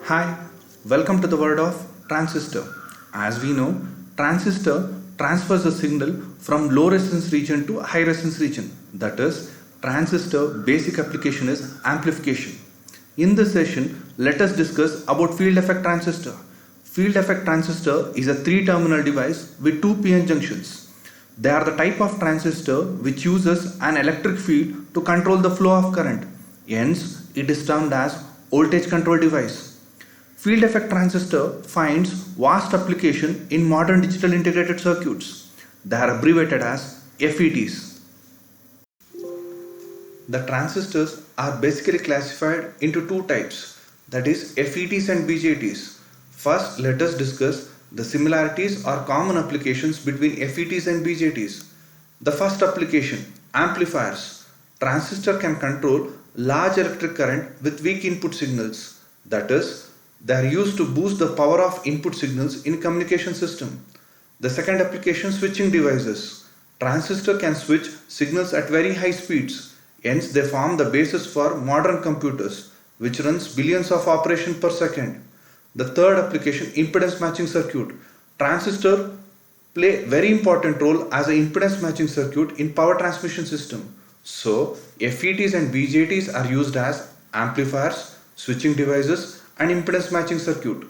Hi, welcome to the world of transistor. As we know, transistor transfers a signal from low resistance region to high resistance region. That is, transistor basic application is amplification. In this session, let us discuss about field effect transistor. Field effect transistor is a three-terminal device with two PN junctions. They are the type of transistor which uses an electric field to control the flow of current. Hence, it is termed as voltage control device. Field effect transistor finds vast application in modern digital integrated circuits. They are abbreviated as FETs. The transistors are basically classified into two types, that is FETs and BJTs. First, let us discuss the similarities or common applications between FETs and BJTs. The first application, amplifiers. Transistor can control large electric current with weak input signals. That is, they are used to boost the power of input signals in communication system. The second application, switching devices. Transistor can switch signals at very high speeds. Hence, they form the basis for modern computers, which runs billions of operations per second. The third application, impedance matching circuit. Transistor play very important role as an impedance matching circuit in power transmission system. So, FETs and BJTs are used as amplifiers, switching devices, and impedance matching circuit.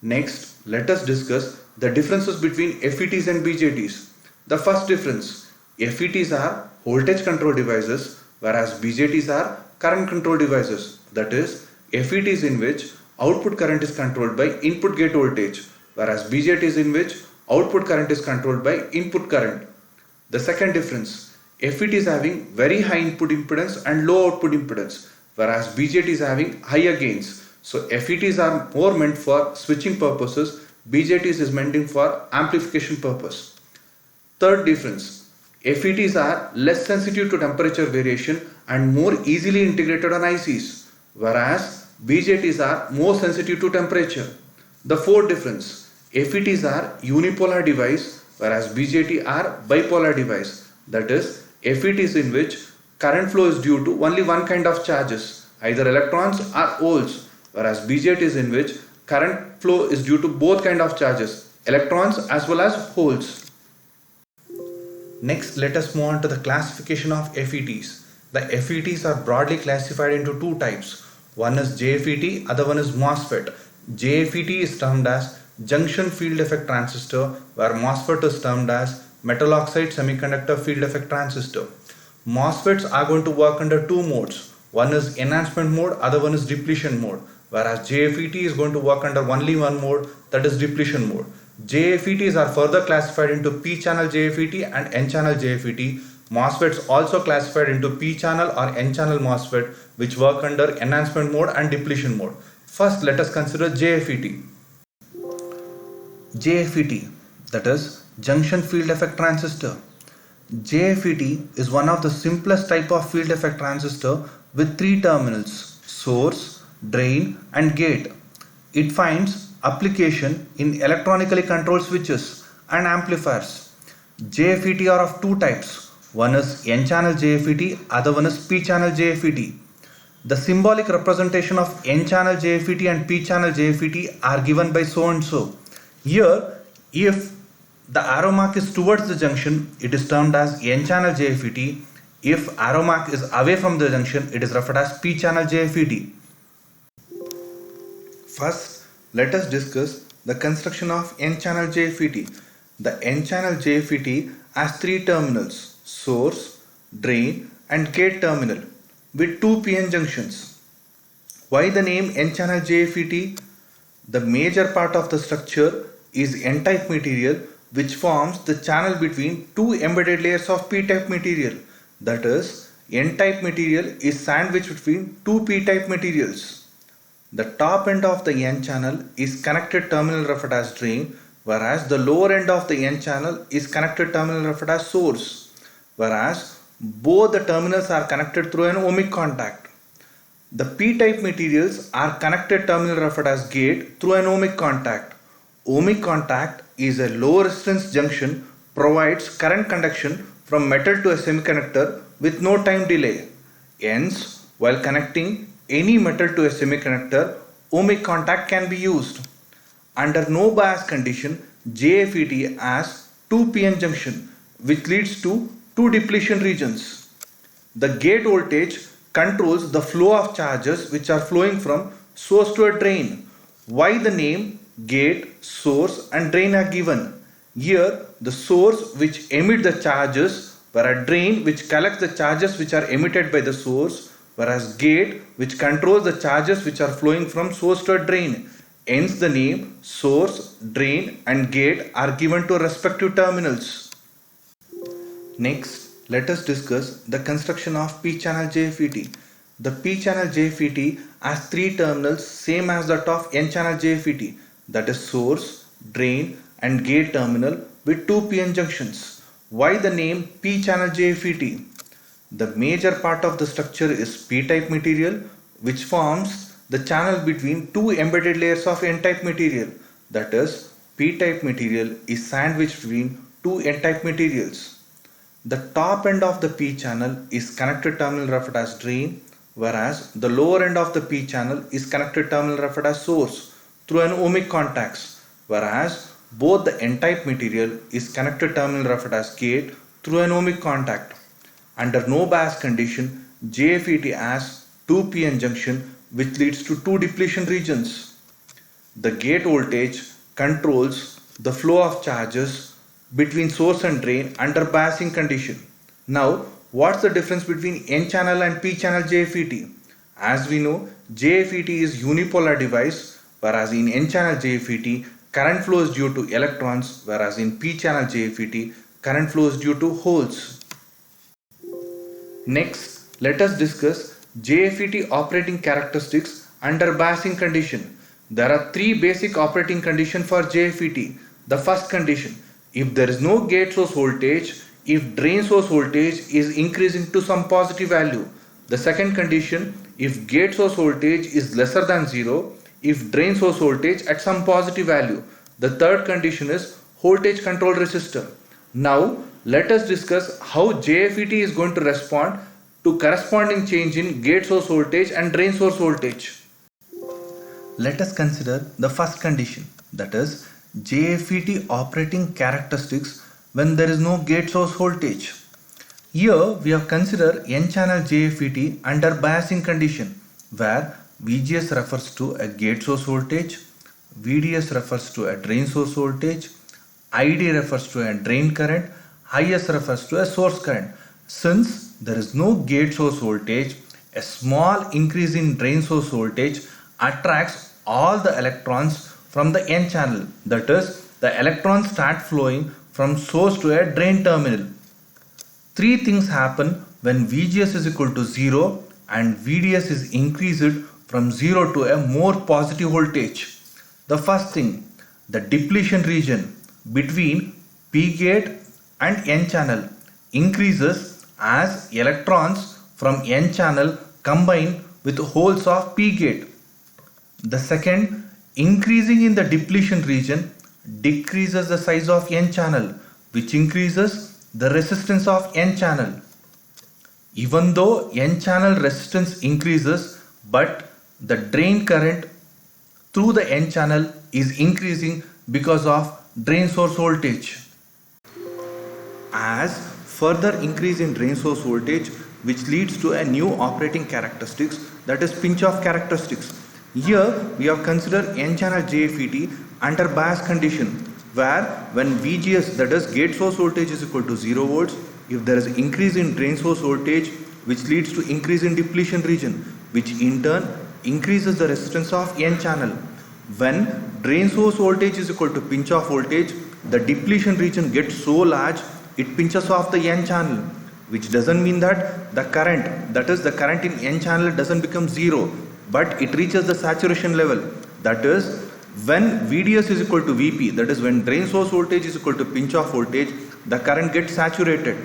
Next, let us discuss the differences between FETs and BJTs. The first difference, FETs are voltage control devices, whereas BJTs are current control devices. That is, FETs in which output current is controlled by input gate voltage, whereas BJTs in which output current is controlled by input current. The second difference, FETs having very high input impedance and low output impedance, whereas BJTs having higher gains. So FETs are more meant for switching purposes, BJTs is meant for amplification purpose. Third difference, FETs are less sensitive to temperature variation and more easily integrated on ICs, whereas BJTs are more sensitive to temperature. The fourth difference, FETs are unipolar device, whereas BJT are bipolar device. That is, FETs in which current flow is due to only one kind of charges, either electrons or holes, whereas BJTs in which current flow is due to both kind of charges, electrons as well as holes. Next, let us move on to the classification of FETs. The FETs are broadly classified into two types. One is JFET, other one is MOSFET. JFET is termed as junction field effect transistor, where MOSFET is termed as metal oxide semiconductor field effect transistor. MOSFETs are going to work under two modes. One is enhancement mode, other one is depletion mode. Whereas JFET is going to work under only one mode, that is depletion mode. JFETs are further classified into P-channel JFET and N-channel JFET. MOSFETs also classified into P-channel or N-channel MOSFET, which work under enhancement mode and depletion mode. First, let us consider JFET. JFET, that is junction field effect transistor. JFET is one of the simplest type of field effect transistor with three terminals, source, drain and gate. It finds application in electronically controlled switches and amplifiers. JFET are of two types. One is N-channel JFET, other one is P-channel JFET. The symbolic representation of N-channel JFET and P-channel JFET are given by so and so. Here, if the arrow mark is towards the junction, it is termed as N-channel JFET. If arrow mark is away from the junction, it is referred as P-channel JFET. First, let us discuss the construction of N-channel JFET. The N-channel JFET has three terminals, source, drain and gate terminal with two PN junctions. Why the name N-channel JFET? The major part of the structure is N-type material, which forms the channel between two embedded layers of P-type material. That is, N-type material is sandwiched between two P-type materials. The top end of the N channel is connected terminal referred as drain, whereas the lower end of the N channel is connected terminal referred as source, whereas both the terminals are connected through an ohmic contact. The P-type materials are connected terminal referred as gate through an ohmic contact. Ohmic contact is a low resistance junction, provides current conduction from metal to a semiconductor with no time delay. Hence, while connecting any metal to a semiconductor, ohmic contact can be used. Under no bias condition, JFET has 2 PN junction which leads to 2 depletion regions. The gate voltage controls the flow of charges which are flowing from source to a drain. Why the name gate, source and drain are given? Here the source which emit the charges, whereas drain which collects the charges which are emitted by the source, whereas gate which controls the charges which are flowing from source to a drain. Hence the name source, drain and gate are given to respective terminals. Next, let us discuss the construction of P-channel JFET. The P-channel JFET has 3 terminals same as that of N-channel JFET, that is source, drain and gate terminal with 2 PN junctions. Why the name P-channel JFET? The major part of the structure is P-type material which forms the channel between 2 embedded layers of N-type material. That is, P-type material is sandwiched between 2 N-type materials. The top end of the P channel is connected terminal referred as drain, whereas the lower end of the P channel is connected terminal referred as source through an ohmic contacts, whereas both the N-type material is connected terminal referred as gate through an ohmic contact. Under no bias condition, JFET has 2 PN junction which leads to 2 depletion regions. The gate voltage controls the flow of charges between source and drain under biasing condition. Now, what's the difference between N-channel and P-channel JFET? As we know, JFET is unipolar device, whereas in N-channel JFET, current flows due to electrons, whereas in P-channel JFET, current flows due to holes. Next, let us discuss JFET operating characteristics under biasing condition. There are 3 basic operating conditions for JFET. The first condition, if there is no gate source voltage, if drain source voltage is increasing to some positive value. The second condition, if gate source voltage is lesser than 0, if drain source voltage at some positive value. The third condition is voltage control resistor. Now let us discuss how JFET is going to respond to corresponding change in gate source voltage and drain source voltage. Let us consider the first condition, that is JFET operating characteristics when there is no gate source voltage. Here we have considered N-channel JFET under biasing condition, where VGS refers to a gate source voltage, VDS refers to a drain source voltage, ID refers to a drain current, IS refers to a source current. Since there is no gate source voltage, a small increase in drain source voltage attracts all the electrons from the N channel, that is, the electrons start flowing from source to a drain terminal. 3 things happen when VGS is equal to 0 and VDS is increased from 0 to a more positive voltage. The first thing, the depletion region between P gate and N channel increases as electrons from N channel combine with holes of P gate. The second, increasing in the depletion region decreases the size of N channel, which increases the resistance of N channel. Even though N channel resistance increases, but the drain current through the N channel is increasing because of drain source voltage. As further increase in drain source voltage, which leads to a new operating characteristics, that is pinch off characteristics. Here we have considered N-channel JFET under bias condition, where when VGS, that is gate source voltage, is equal to 0 volts, if there is increase in drain source voltage which leads to increase in depletion region, which in turn increases the resistance of N channel. When drain source voltage is equal to pinch off voltage, the depletion region gets so large it pinches off the N channel, which doesn't mean that the current, that is the current in N channel, doesn't become 0, but it reaches the saturation level. That is, when VDS is equal to Vp, that is when drain source voltage is equal to pinch off voltage, the current gets saturated.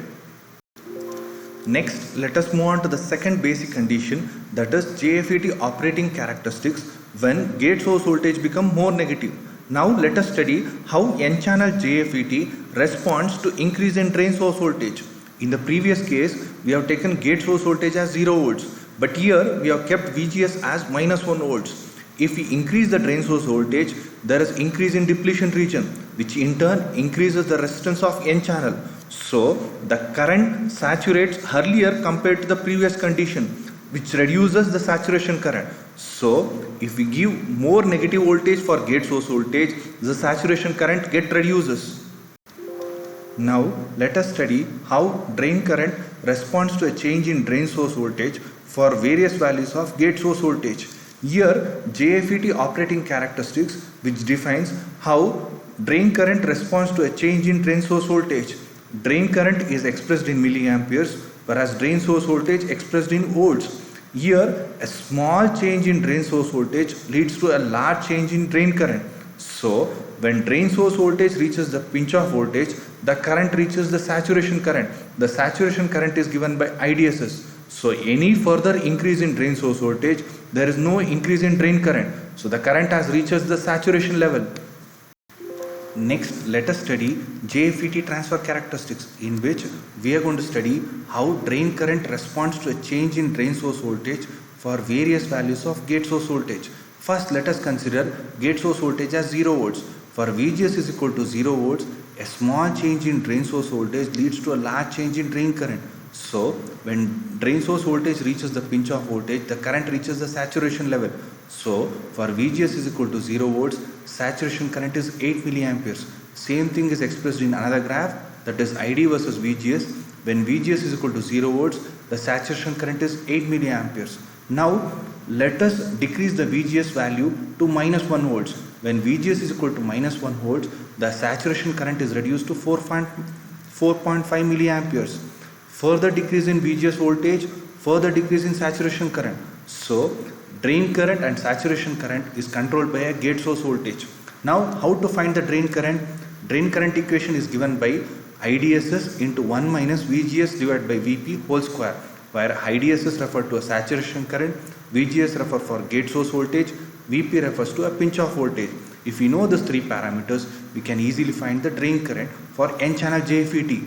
Next, let us move on to the second basic condition, that is JFET operating characteristics when gate source voltage become more negative. Now let us study how N-channel JFET responds to increase in drain source voltage. In the previous case, we have taken gate source voltage as 0 volts, but here we have kept VGS as -1 volts. If we increase the drain source voltage, there is increase in depletion region, which in turn increases the resistance of N channel. So the current saturates earlier compared to the previous condition, which reduces the saturation current. So if we give more negative voltage for gate source voltage, the saturation current reduces. Now let us study how drain current responds to a change in drain source voltage for various values of gate source voltage. Here JFET operating characteristics, which defines how drain current responds to a change in drain source voltage. Drain current is expressed in milliamperes, whereas drain source voltage expressed in volts. Here a small change in drain source voltage leads to a large change in drain current. So when drain source voltage reaches the pinch off voltage, the current reaches the saturation current. The saturation current is given by IDSS. So any further increase in drain source voltage, there is no increase in drain current. So the current has reached the saturation level. Next, let us study JFET transfer characteristics, in which we are going to study how drain current responds to a change in drain source voltage for various values of gate source voltage. First, let us consider gate source voltage as 0 volts. For VGS is equal to 0 volts, a small change in drain source voltage leads to a large change in drain current. So, when drain source voltage reaches the pinch off voltage, the current reaches the saturation level. So, for VGS is equal to 0 volts, saturation current is 8 milliamperes. Same thing is expressed in another graph, that is ID versus VGS. When VGS is equal to 0 volts, the saturation current is 8 milliamperes. Now, let us decrease the VGS value to minus 1 volts. When VGS is equal to minus 1 volts, the saturation current is reduced to 4.5 milliamperes. Further decrease in VGS voltage, further decrease in saturation current. So, drain current and saturation current is controlled by a gate source voltage. Now, how to find the drain current? Drain current equation is given by IDSS into 1 minus VGS divided by VP whole square, where IDSS refer to a saturation current, VGS refer for gate source voltage, VP refers to a pinch off voltage. If we know these three parameters, we can easily find the drain current for N channel JFET.